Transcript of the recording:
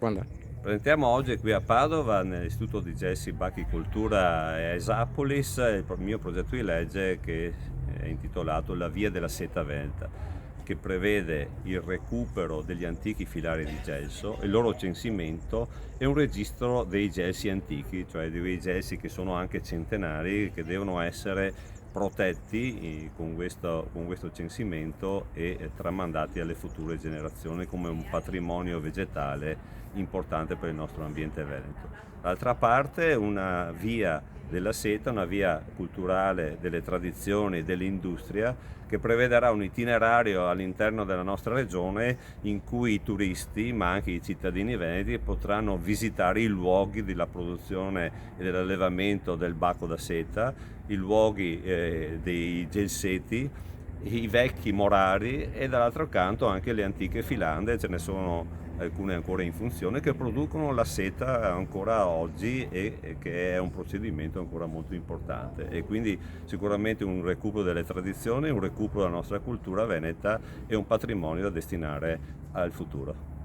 Quando è? Presentiamo oggi qui a Padova, nell'Istituto di Gessi Bachicoltura e Esapolis, il mio progetto di legge che è intitolato La Via della Seta Veneta, che prevede il recupero degli antichi filari di gelso, il loro censimento e un registro dei gelsi antichi, cioè dei gelsi che sono anche centenari, che devono essere protetti con questo censimento e tramandati alle future generazioni come un patrimonio vegetale importante per il nostro ambiente veneto. D'altra parte una via della seta, una via culturale delle tradizioni, dell'industria, che prevederà un itinerario all'interno della nostra regione in cui i turisti, ma anche i cittadini veneti, potranno visitare i luoghi della produzione e dell'allevamento del bacco da seta, i luoghi dei gelseti, i vecchi morari e dall'altro canto anche le antiche filande, ce ne sono alcune ancora in funzione, che producono la seta ancora oggi e che è un procedimento ancora molto importante, e quindi sicuramente un recupero delle tradizioni, un recupero della nostra cultura veneta e un patrimonio da destinare al futuro.